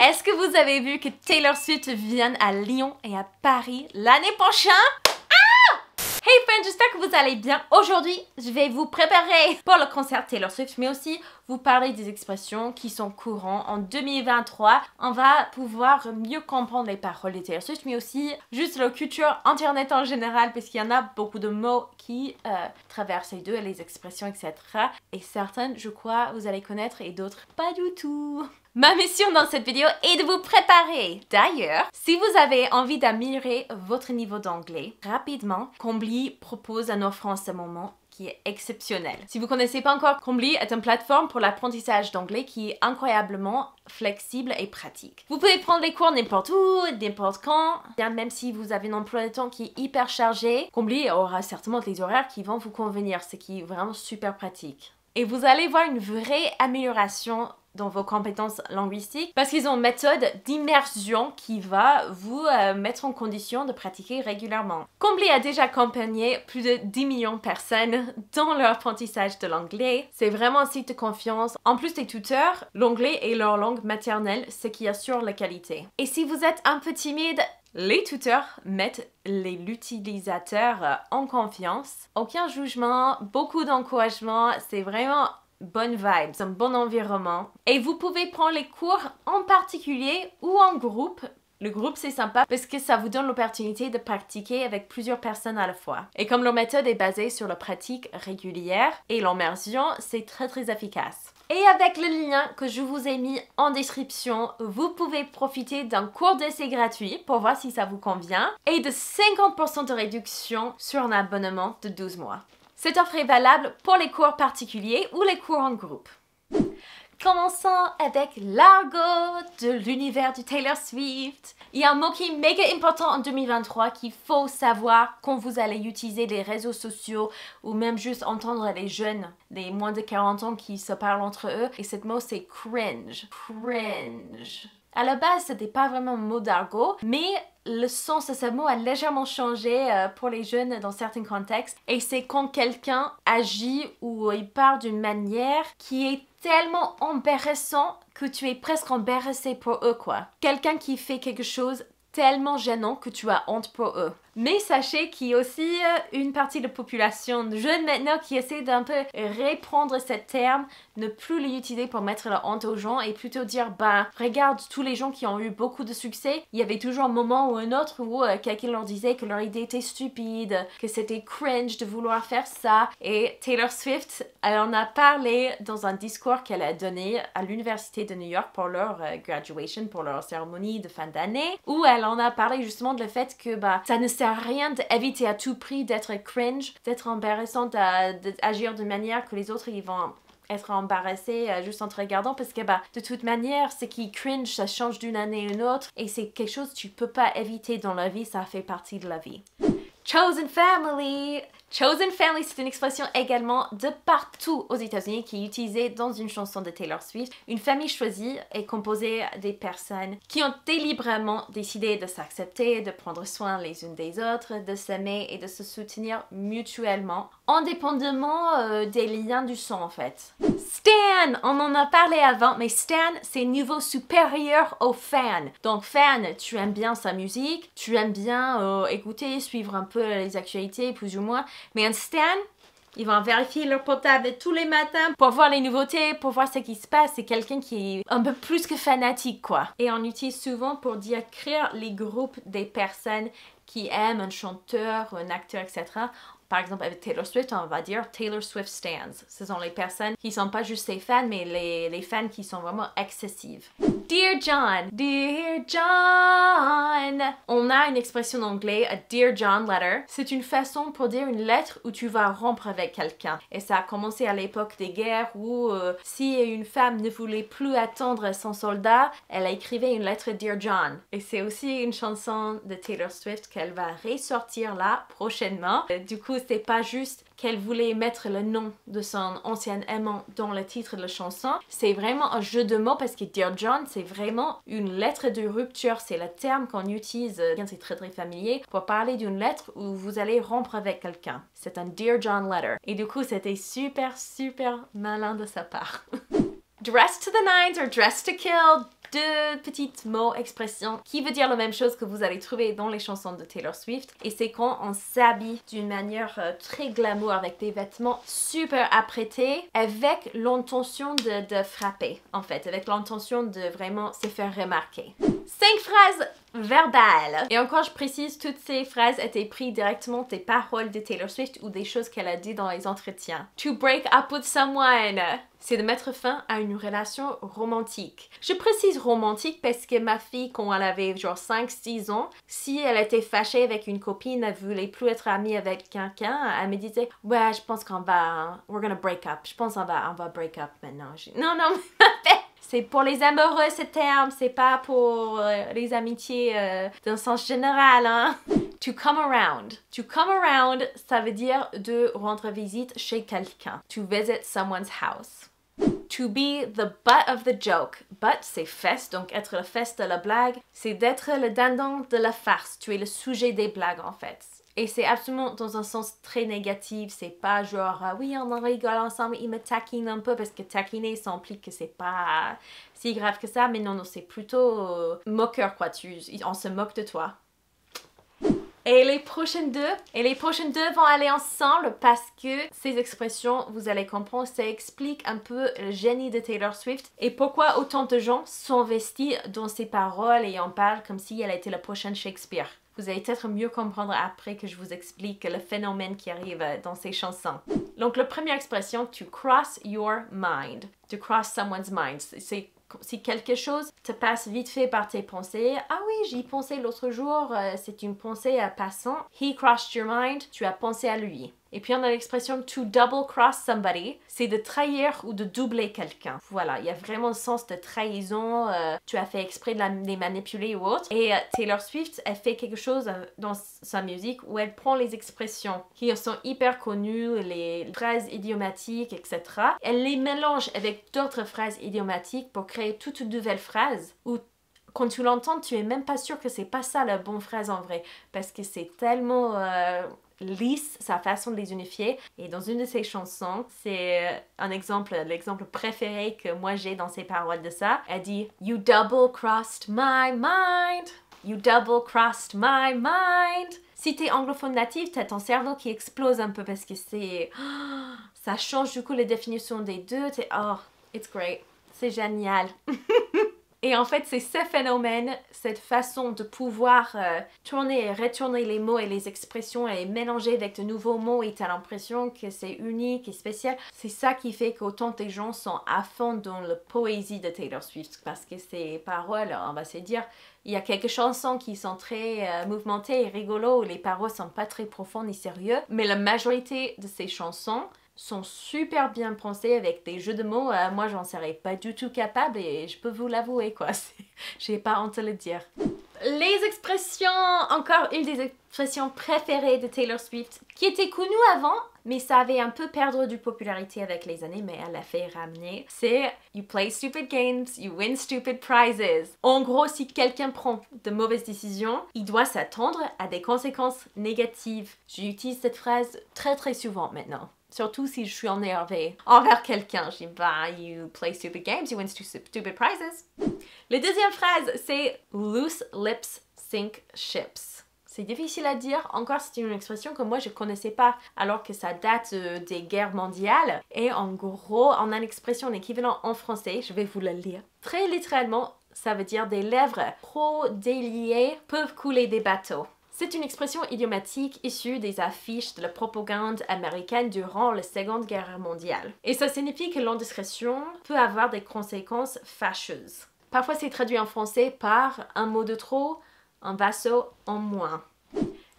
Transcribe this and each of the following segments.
Est-ce que vous avez vu que Taylor Swift vient à Lyon et à Paris l'année prochaine? Hey friends, j'espère que vous allez bien. Aujourd'hui, je vais vous préparer pour le concert Taylor Swift, mais aussi vous parler des expressions qui sont courantes en 2023. On va pouvoir mieux comprendre les paroles de Taylor Swift, mais aussi juste la culture internet en général, parce qu'il y en a beaucoup de mots qui traversent les deux, les expressions, etc. Et certaines, je crois, vous allez connaître et d'autres pas du tout. Ma mission dans cette vidéo est de vous préparer. D'ailleurs, si vous avez envie d'améliorer votre niveau d'anglais rapidement, Cambly propose une offre en ce moment qui est exceptionnelle. Si vous ne connaissez pas encore, Cambly est une plateforme pour l'apprentissage d'anglais qui est incroyablement flexible et pratique. Vous pouvez prendre les cours n'importe où, n'importe quand. Même si vous avez un emploi de temps qui est hyper chargé, Cambly aura certainement des horaires qui vont vous convenir, ce qui est vraiment super pratique. Et vous allez voir une vraie amélioration dans vos compétences linguistiques parce qu'ils ont une méthode d'immersion qui va vous mettre en condition de pratiquer régulièrement. Cambly a déjà accompagné plus de 10 millions de personnes dans leur apprentissage de l'anglais. C'est vraiment un site de confiance. En plus des tuteurs, l'anglais est leur langue maternelle, ce qui assure la qualité. Et si vous êtes un peu timide, les tuteurs mettent l'utilisateur en confiance. Aucun jugement, beaucoup d'encouragement, c'est vraiment bonne vibe, un bon environnement. Et vous pouvez prendre les cours en particulier ou en groupe. Le groupe, c'est sympa parce que ça vous donne l'opportunité de pratiquer avec plusieurs personnes à la fois. Et comme leur méthode est basée sur la pratique régulière et l'immersion, c'est très efficace. Et avec le lien que je vous ai mis en description, vous pouvez profiter d'un cours d'essai gratuit pour voir si ça vous convient et de 50% de réduction sur un abonnement de 12 mois. Cette offre est valable pour les cours particuliers ou les cours en groupe. Commençons avec l'argot de l'univers de Taylor Swift. Il y a un mot qui est méga important en 2023 qu'il faut savoir quand vous allez utiliser les réseaux sociaux ou même juste entendre les jeunes, les moins de 40 ans qui se parlent entre eux. Et ce mot c'est cringe. Cringe. À la base, c'était pas vraiment un mot d'argot, mais le sens de ce mot a légèrement changé pour les jeunes dans certains contextes. Et c'est quand quelqu'un agit ou il parle d'une manière qui est tellement embarrassant que tu es presque embarrassé pour eux, quoi. Quelqu'un qui fait quelque chose tellement gênant que tu as honte pour eux. Mais sachez qu'il y a aussi une partie de la population de jeunes maintenant qui essaie d'un peu reprendre ce terme, ne plus l'utiliser pour mettre la honte aux gens et plutôt dire bah regarde tous les gens qui ont eu beaucoup de succès, il y avait toujours un moment ou un autre où quelqu'un leur disait que leur idée était stupide, que c'était cringe de vouloir faire ça. Et Taylor Swift, elle en a parlé dans un discours qu'elle a donné à l'université de New York pour leur graduation, pour leur cérémonie de fin d'année, où elle en a parlé justement de le fait que bah ça ne sert à rien d'éviter à tout prix d'être cringe, d'être embarrassante, d'agir de manière que les autres ils vont être embarrassés juste en te regardant parce que bah de toute manière ce qui cringe ça change d'une année à une autre et c'est quelque chose que tu peux pas éviter dans la vie, ça fait partie de la vie. Chosen family. Chosen family, c'est une expression également de partout aux États-Unis qui est utilisée dans une chanson de Taylor Swift. Une famille choisie est composée des personnes qui ont délibérément décidé de s'accepter, de prendre soin les unes des autres, de s'aimer et de se soutenir mutuellement, indépendamment des liens du sang en fait. Stan, on en a parlé avant, mais Stan, c'est niveau supérieur au fan. Donc fan, tu aimes bien sa musique, tu aimes bien écouter, suivre un peu les actualités plus ou moins. Mais un stan, ils vont vérifier leur portable tous les matins pour voir les nouveautés, pour voir ce qui se passe. C'est quelqu'un qui est un peu plus que fanatique, quoi. Et on utilise souvent pour décrire les groupes des personnes qui aiment un chanteur ou un acteur, etc. Par exemple, avec Taylor Swift, on va dire Taylor Swift stans. Ce sont les personnes qui sont pas juste ses fans, mais les fans qui sont vraiment excessives. Dear John, Dear John. On a une expression en anglais, a Dear John letter. C'est une façon pour dire une lettre où tu vas rompre avec quelqu'un. Et ça a commencé à l'époque des guerres où si une femme ne voulait plus attendre son soldat, elle a écrivé une lettre Dear John. Et c'est aussi une chanson de Taylor Swift qu'elle va ressortir là prochainement. Du coup, c'est pas juste qu'elle voulait mettre le nom de son ancien amant dans le titre de la chanson. C'est vraiment un jeu de mots parce que Dear John, c'est vraiment une lettre de rupture. C'est le terme qu'on utilise, c'est très familier, pour parler d'une lettre où vous allez rompre avec quelqu'un. C'est un Dear John letter. Et du coup, c'était super malin de sa part. Dressed to the nines or dressed to kill. deux petites mots, expressions qui veut dire la même chose que vous allez trouver dans les chansons de Taylor Swift. Et c'est quand on s'habille d'une manière très glamour avec des vêtements super apprêtés avec l'intention de frapper en fait, avec l'intention de vraiment se faire remarquer. 5 phrases verbales. Et encore je précise, toutes ces phrases étaient prises directement des paroles de Taylor Swift ou des choses qu'elle a dit dans les entretiens. To break up with someone, c'est de mettre fin à une relation romantique. Je précise romantique parce que ma fille, quand elle avait genre 5-6 ans, si elle était fâchée avec une copine, elle voulait plus être amie avec quelqu'un, elle me disait « Ouais, je pense qu'on va... we're gonna break up. Je pense qu'on va break up maintenant. » Non, non, c'est pour les amoureux ce terme, c'est pas pour les amitiés d'un sens général, hein. To come around. To come around, ça veut dire de rendre visite chez quelqu'un. To visit someone's house. To be the butt of the joke. Butt, c'est fesse, donc être le fesse de la blague. C'est d'être le dindon de la farce. Tu es le sujet des blagues, en fait. Et c'est absolument dans un sens très négatif. C'est pas genre, oui, on en rigole ensemble, il me taquine un peu, parce que taquiner, ça implique que c'est pas si grave que ça. Mais non, non, c'est plutôt moqueur, quoi. On se moque de toi. Et les prochaines deux vont aller ensemble parce que ces expressions, vous allez comprendre, ça explique un peu le génie de Taylor Swift et pourquoi autant de gens sont investis dans ses paroles et en parlent comme si elle était la prochaine Shakespeare. Vous allez peut-être mieux comprendre après que je vous explique le phénomène qui arrive dans ces chansons. Donc la première expression, to cross your mind. To cross someone's mind. C'est si quelque chose te passe vite fait par tes pensées. Ah oui, j'y pensais l'autre jour, c'est une pensée à passant. He crossed your mind, tu as pensé à lui. Et puis on a l'expression to double cross somebody, c'est de trahir ou de doubler quelqu'un. Voilà, il y a vraiment le sens de trahison, tu as fait exprès de les manipuler ou autre. Et Taylor Swift, elle fait quelque chose dans sa musique où elle prend les expressions qui sont hyper connues, les phrases idiomatiques, etc. Elle les mélange avec d'autres phrases idiomatiques pour créer toute une nouvelle phrase où quand tu l'entends, tu es même pas sûr que c'est pas ça la bonne phrase en vrai, parce que c'est tellement lisse sa façon de les unifier. Et dans une de ses chansons, c'est un exemple, l'exemple préféré que moi j'ai dans ses paroles de ça. Elle dit « You double-crossed my mind, you double-crossed my mind ». Si t'es anglophone native, t'as ton cerveau qui explose un peu parce que c'est... ça change du coup la définition des deux. Oh, it's great. C'est génial. Et en fait, c'est ce phénomène, cette façon de pouvoir tourner et retourner les mots et les expressions et les mélanger avec de nouveaux mots et t'as l'impression que c'est unique et spécial. C'est ça qui fait qu'autant des gens sont à fond dans la poésie de Taylor Swift parce que ses paroles, on va se dire, il y a quelques chansons qui sont très mouvementées et rigolos où les paroles sont pas très profondes ni sérieuses, mais la majorité de ces chansons sont super bien pensés avec des jeux de mots. Moi, j'en serais pas du tout capable et je peux vous l'avouer, quoi. J'ai pas honte de le dire. Les expressions, encore une des expressions préférées de Taylor Swift, qui était connue avant, mais ça avait un peu perdu de popularité avec les années, mais elle l'a fait ramener. C'est « You play stupid games, you win stupid prizes ». En gros, si quelqu'un prend de mauvaises décisions, il doit s'attendre à des conséquences négatives. J'utilise cette phrase très très souvent maintenant. Surtout si je suis énervée envers quelqu'un. Je dis, bah, you play stupid games, you win stupid prizes. La deuxième phrase, c'est loose lips sink ships. C'est difficile à dire, encore c'est une expression que moi je connaissais pas alors que ça date des guerres mondiales. Et en gros, on a l'expression, un équivalent en français, je vais vous le lire. Très littéralement, ça veut dire des lèvres trop déliées peuvent couler des bateaux. C'est une expression idiomatique issue des affiches de la propagande américaine durant la Seconde Guerre mondiale. Et ça signifie que l'indiscrétion peut avoir des conséquences fâcheuses. Parfois c'est traduit en français par un mot de trop, un vaisseau en moins.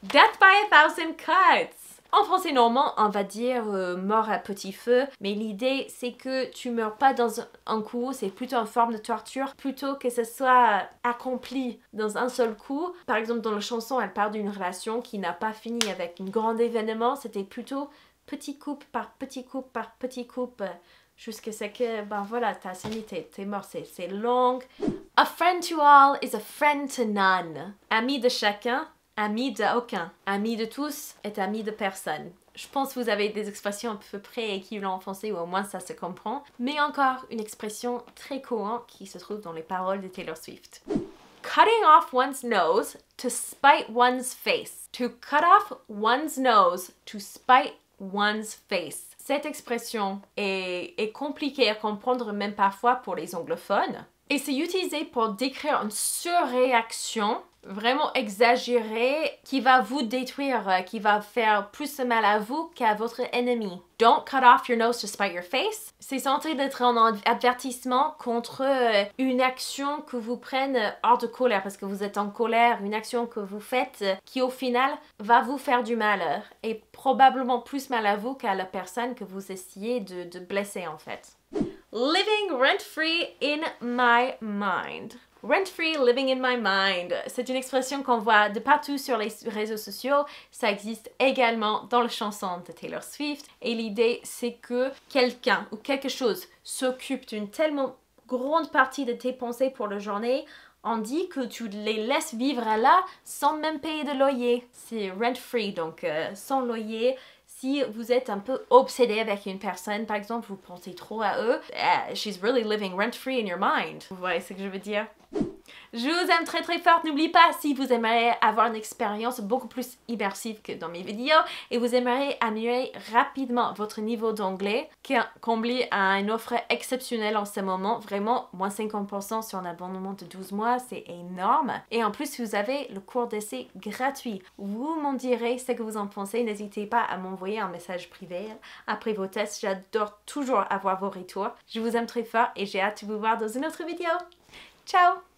Death by a thousand cuts! En français normand, on va dire mort à petit feu, mais l'idée c'est que tu meurs pas dans un coup, c'est plutôt en forme de torture, plutôt que ce soit accompli dans un seul coup. Par exemple, dans la chanson, elle parle d'une relation qui n'a pas fini avec un grand événement, c'était plutôt petit coupe par petit coupe par petit coupe, jusqu'à ce que, ben voilà, t'as fini, t'es mort, c'est long. A friend to all is a friend to none. Ami de chacun, ami de aucun. Ami de tous est ami de personne. Je pense que vous avez des expressions à peu près équivalentes en français ou au moins ça se comprend. Mais encore une expression très courante qui se trouve dans les paroles de Taylor Swift. Cutting off one's nose to spite one's face. To cut off one's nose to spite one's face. Cette expression est compliquée à comprendre même parfois pour les anglophones. Et c'est utilisé pour décrire une surréaction vraiment exagérée qui va vous détruire, qui va faire plus de mal à vous qu'à votre ennemi. Don't cut off your nose to spite your face. C'est censé être un avertissement contre une action que vous prenez hors de colère parce que vous êtes en colère, une action que vous faites qui au final va vous faire du mal et probablement plus mal à vous qu'à la personne que vous essayez de blesser en fait. Living rent-free in my mind. Rent-free, living in my mind. C'est une expression qu'on voit de partout sur les réseaux sociaux. Ça existe également dans la chanson de Taylor Swift. Et l'idée, c'est que quelqu'un ou quelque chose s'occupe d'une tellement grande partie de tes pensées pour la journée. On dit que tu les laisses vivre là sans même payer de loyer. C'est rent-free, donc sans loyer. Si vous êtes un peu obsédé avec une personne, par exemple, vous pensez trop à eux, she's really living rent-free in your mind. Vous voyez ce que je veux dire? Je vous aime très très fort. N'oubliez pas, si vous aimeriez avoir une expérience beaucoup plus immersive que dans mes vidéos et vous aimeriez améliorer rapidement votre niveau d'anglais, combler à une offre exceptionnelle en ce moment, vraiment moins 50% sur un abonnement de 12 mois, c'est énorme. Et en plus, vous avez le cours d'essai gratuit. Vous m'en direz ce que vous en pensez. N'hésitez pas à m'envoyer un message privé après vos tests. J'adore toujours avoir vos retours. Je vous aime très fort et j'ai hâte de vous voir dans une autre vidéo. Ciao!